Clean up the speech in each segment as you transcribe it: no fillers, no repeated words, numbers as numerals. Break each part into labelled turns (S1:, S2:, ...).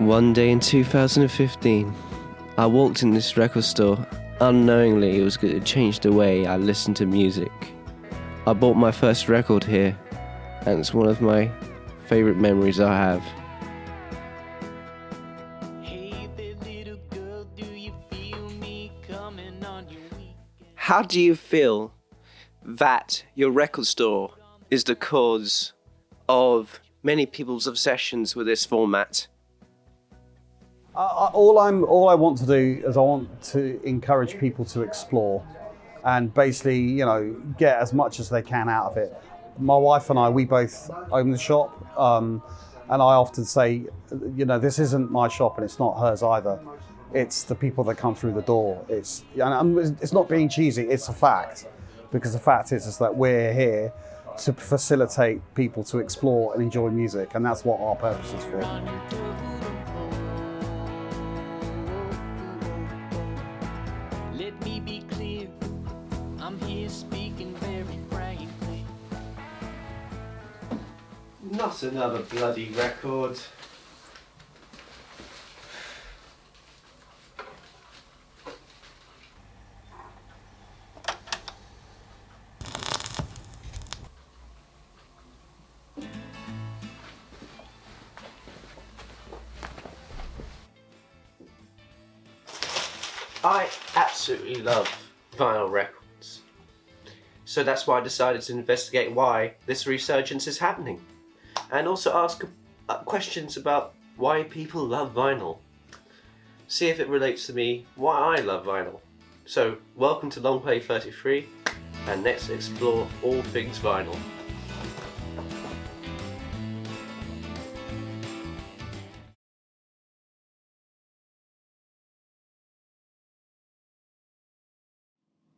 S1: One day in 2015, I walked in this record store. Unknowingly, it was going to change the way I listened to music. I bought my first record here, and it's one of my favourite memories I have. How do you feel that your record store is the cause of many people's obsessions with this format?
S2: All I want to do is I want to encourage people to explore and basically, get as much as they can out of it. My wife and I, we both own the shop, and I often say, this isn't my shop and it's not hers either. It's the people that come through the door. It's not being cheesy, it's a fact. Because the fact is that we're here to facilitate people to explore and enjoy music, and that's what our purpose is for.
S3: Let me be clear, I'm here speaking very frankly.
S1: Not another bloody record. I absolutely love vinyl records. So that's why I decided to investigate why this resurgence is happening. And also ask questions about why people love vinyl. See if it relates to me, why I love vinyl. So welcome to Longplay 33, and let's explore all things vinyl.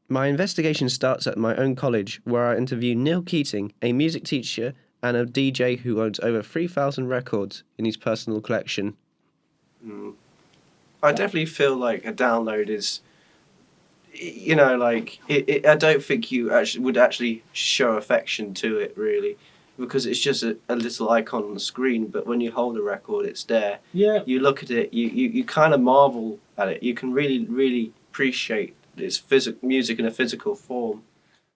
S1: My investigation starts at my own college, where I interview Neil Keating, a music teacher and a DJ who owns over 3,000 records in his personal collection. I definitely feel like a download is, I don't think you would actually show affection to it, really, because it's just a little icon on the screen, but when you hold a record, it's there. Yeah. You look at it, you kind of marvel at it. You can really, really appreciate it's music in a physical form.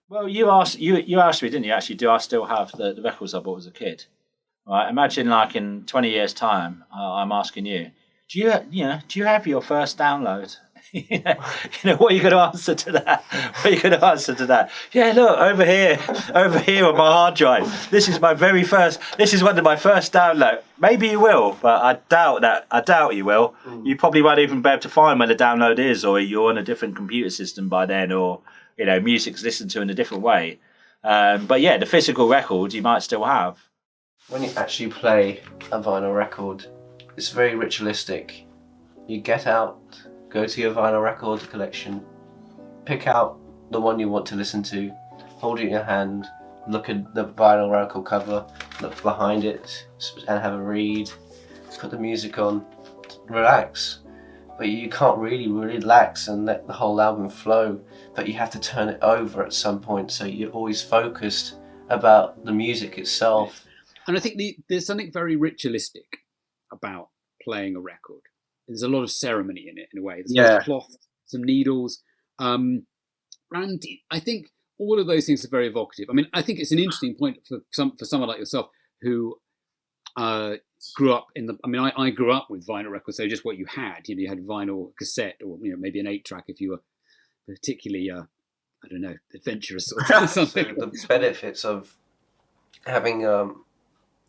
S4: Well, you asked me, didn't you? Actually, do I still have the records I bought as a kid? Right. Imagine, like in 20 years' time, I'm asking you, do you have your first download? What are you going to answer to that? Yeah, look over here on my hard drive. This is one of my first downloads. Maybe you will, but I doubt you will. You probably won't even be able to find where the download is, or you're on a different computer system by then, or music's listened to in a different way. But yeah, the physical record you might still have.
S1: When you actually play a vinyl record, it's very ritualistic. You get out, go to your vinyl record collection, pick out the one you want to listen to, hold it in your hand, look at the vinyl record cover, look behind it and have a read, put the music on, relax. But you can't really relax and let the whole album flow, but you have to turn it over at some point, so you're always focused about the music itself.
S5: And I think there's something very ritualistic about playing a record. There's a lot of ceremony in it, in a way. There's lots of cloth, some needles, and I think all of those things are very evocative. I mean, I think it's an interesting point for someone like yourself who grew up I grew up with vinyl records, so just what you had. You had vinyl cassette, or maybe an 8-track if you were particularly, adventurous or something.
S1: So the benefits of having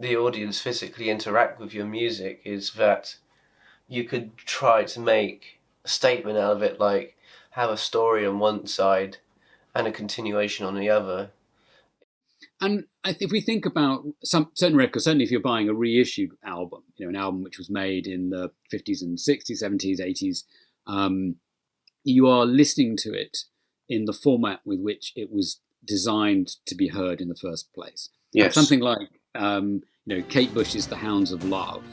S1: the audience physically interact with your music is that you could try to make a statement out of it, like have a story on one side and a continuation on the other.
S5: And if we think about some certain records, certainly if you're buying a reissued album, an album which was made in the 50s and 60s, 70s, 80s, you are listening to it in the format with which it was designed to be heard in the first place.
S1: Yes.
S5: Something like, Kate Bush's The Hounds of Love,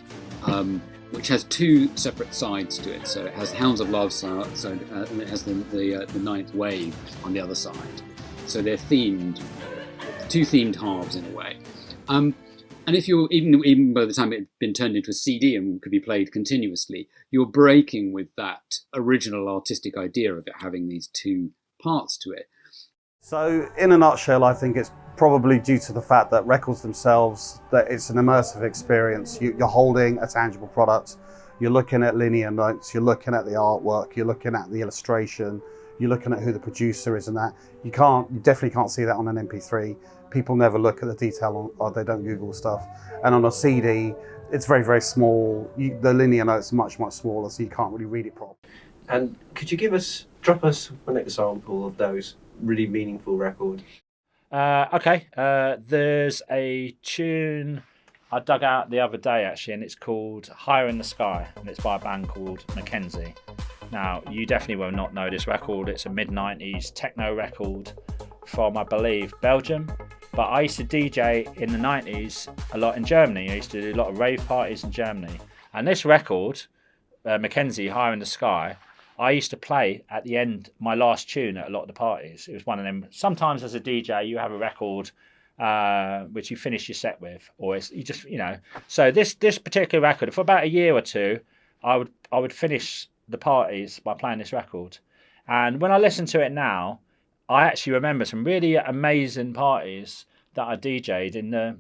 S5: which has two separate sides to it. So it has Hounds of Love, and it has the Ninth Wave on the other side. So they're themed, two themed halves in a way. And if you're even by the time it had been turned into a CD and could be played continuously, you're breaking with that original artistic idea of it having these two parts to it.
S2: So in a nutshell, I think it's probably due to the fact that records themselves, that it's an immersive experience. You're holding a tangible product, you're looking at linear notes, you're looking at the artwork, you're looking at the illustration, you're looking at who the producer is and that. You definitely can't see that on an MP3. People never look at the detail or they don't Google stuff. And on a CD, it's very, very small. The linear notes are much, much smaller, so you can't really read it properly.
S1: And could you drop us an example of those really meaningful records?
S4: Okay, there's a tune I dug out the other day actually, and it's called Higher in the Sky, and it's by a band called Mackenzie. Now, you definitely will not know this record. It's a mid-90s techno record from, I believe, Belgium. But I used to DJ in the 90s a lot in Germany. I used to do a lot of rave parties in Germany. And this record, Mackenzie, Higher in the Sky, I used to play at the end, my last tune at a lot of the parties. It was one of them. Sometimes as a DJ, you have a record which you finish your set with, or you just. So this particular record, for about a year or two, I would finish the parties by playing this record. And when I listen to it now, I actually remember some really amazing parties that I DJ'd in the,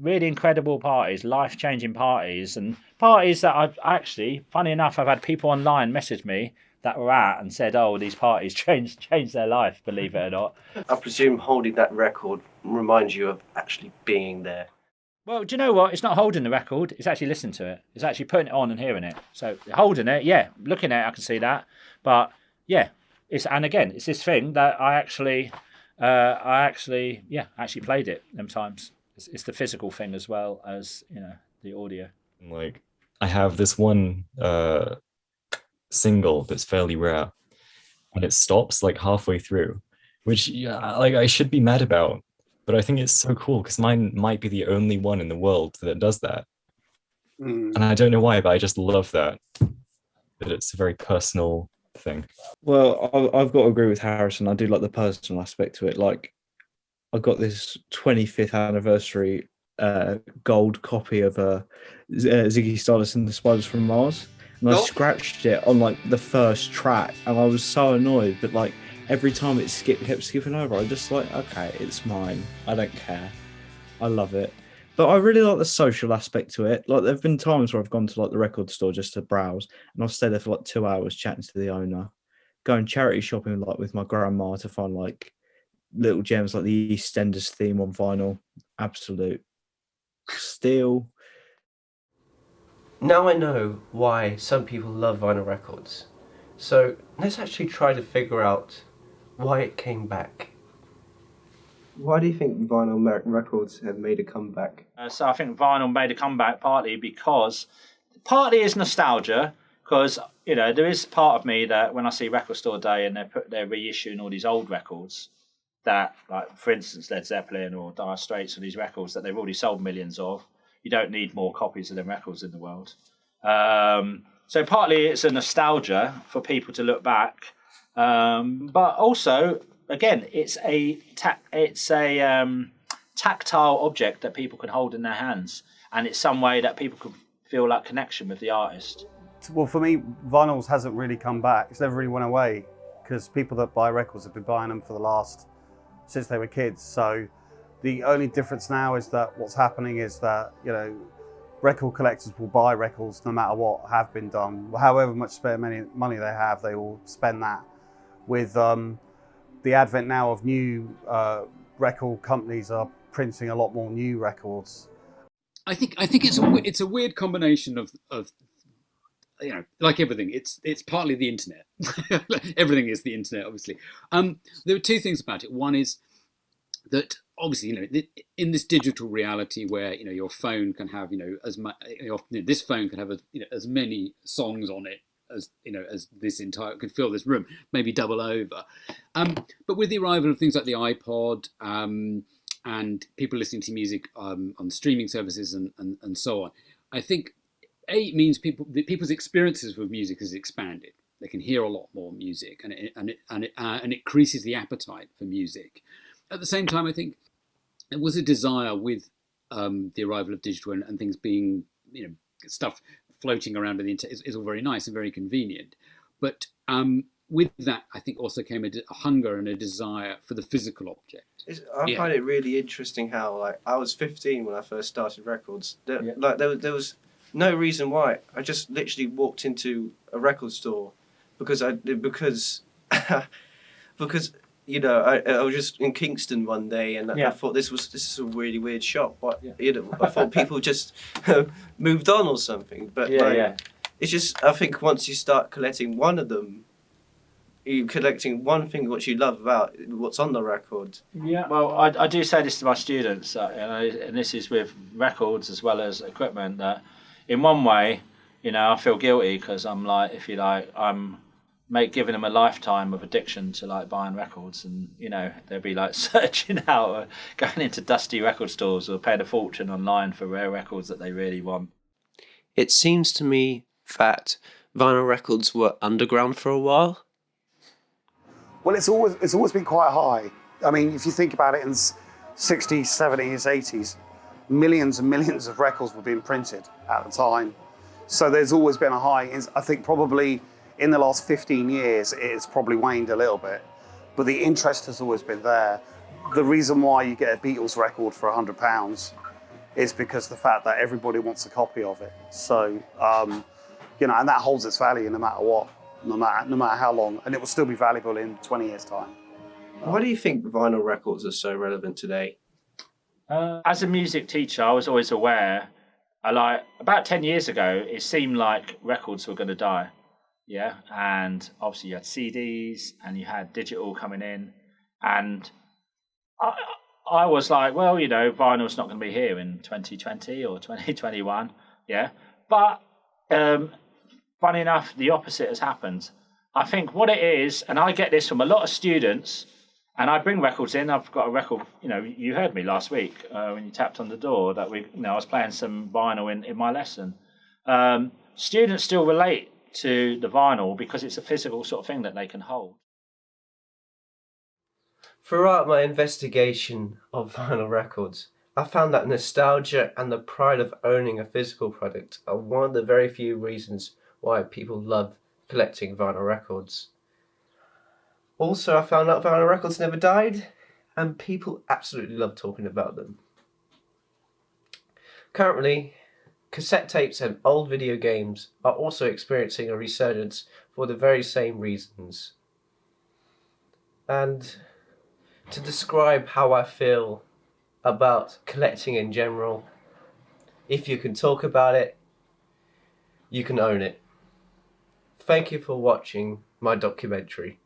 S4: really incredible parties, life-changing parties, and parties that I've actually, funny enough, I've had people online message me that were at and said, oh, these parties changed their life, believe it or not.
S1: I presume holding that record reminds you of actually being there.
S4: Well, do you know what? It's not holding the record, it's actually listening to it. It's actually putting it on and hearing it. So holding it, yeah, looking at it, I can see that. But yeah, it's this thing that I actually played it them times. It's the physical thing as well as, the audio.
S6: Like, I have this one single that's fairly rare, and it stops like halfway through, which I should be mad about, but I think it's so cool because mine might be the only one in the world that does that. And I don't know why, but I just love that it's a very personal thing.
S7: Well, I've got to agree with Harrison. I do like the personal aspect to it. Like, I've got this 25th anniversary gold copy of Ziggy Stardust and the Spiders from Mars, and I scratched it on like the first track, and I was so annoyed. But like every time it kept skipping over, I just like, okay, it's mine. I don't care. I love it. But I really like the social aspect to it. Like, there've been times where I've gone to like the record store just to browse, and I've stayed there for like 2 hours chatting to the owner, going charity shopping like with my grandma to find like little gems like the EastEnders theme on vinyl. Absolute steal.
S1: Now I know why some people love vinyl records. So let's actually try to figure out why it came back. Why do you think vinyl records have made a comeback?
S4: So I think vinyl made a comeback partly is nostalgia, because there is part of me that when I see Record Store Day and they're reissuing all these old records that, like for instance Led Zeppelin or Dire Straits, or these records that they've already sold millions of, you don't need more copies of them records in the world. So partly it's a nostalgia for people to look back, but also, again, it's a tactile object that people can hold in their hands, and it's some way that people can feel that connection with the artist.
S2: Well, for me, vinyls hasn't really come back. It's never really went away, because people that buy records have been buying them since they were kids. So the only difference now is that what's happening is that, record collectors will buy records no matter what have been done. However much spare money they have, they will spend that. With the advent now of new record companies are printing a lot more new records.
S5: I think it's a weird combination of like everything. It's partly the internet. Everything is the internet, obviously. There are two things about it. One is that obviously, in this digital reality where your phone can have as much, this phone can have as many songs on it as this entire could fill this room, maybe double over. But with the arrival of things like the iPod and people listening to music on streaming services and so on, I think it means people's experiences with music has expanded. They can hear a lot more music, and it increases the appetite for music. At the same time, I think there was a desire with the arrival of digital and things being, stuff floating around on the internet is all very nice and very convenient. But with that, I think also came a hunger and a desire for the physical object.
S1: I find it really interesting how, like, I was 15 when I first started records. There was no reason why. I just literally walked into a record store because I was just in Kingston one day and I thought this is a really weird shop. But I thought people just moved on or something. But it's just, I think once you start collecting one of them, you're collecting one thing what you love about what's on the record.
S4: Yeah. Well, I do say this to my students, and this is with records as well as equipment, that in one way, I feel guilty because I'm like, if you like, I'm giving them a lifetime of addiction to like buying records, and they'll be like searching out or going into dusty record stores or paying a fortune online for rare records that they really want.
S1: It seems to me that vinyl records were underground for a while.
S2: Well, it's always been quite high. I mean, if you think about it, in the 60s, 70s, 80s, millions and millions of records were being printed at the time. So there's always been a high. I think probably in the last 15 years, it's probably waned a little bit, but the interest has always been there. The reason why you get a Beatles record for £100 is because the fact that everybody wants a copy of it. So, and that holds its value no matter what. No matter how long, and it will still be valuable in 20 years' time.
S1: Why do you think vinyl records are so relevant today?
S4: As a music teacher, I was always aware, about 10 years ago, it seemed like records were going to die. Yeah, and obviously you had CDs and you had digital coming in, and I was like, well, vinyl's not going to be here in 2020 or 2021. Yeah, but funny enough, the opposite has happened. I think what it is, and I get this from a lot of students, and I bring records in. I've got a record, you heard me last week when you tapped on the door that I was playing some vinyl in my lesson. Students still relate to the vinyl because it's a physical sort of thing that they can hold.
S1: Throughout my investigation of vinyl records, I found that nostalgia and the pride of owning a physical product are one of the very few reasons why people love collecting vinyl records. Also, I found out vinyl records never died, and people absolutely love talking about them. Currently, cassette tapes and old video games are also experiencing a resurgence for the very same reasons. And to describe how I feel about collecting in general, if you can talk about it, you can own it. Thank you for watching my documentary.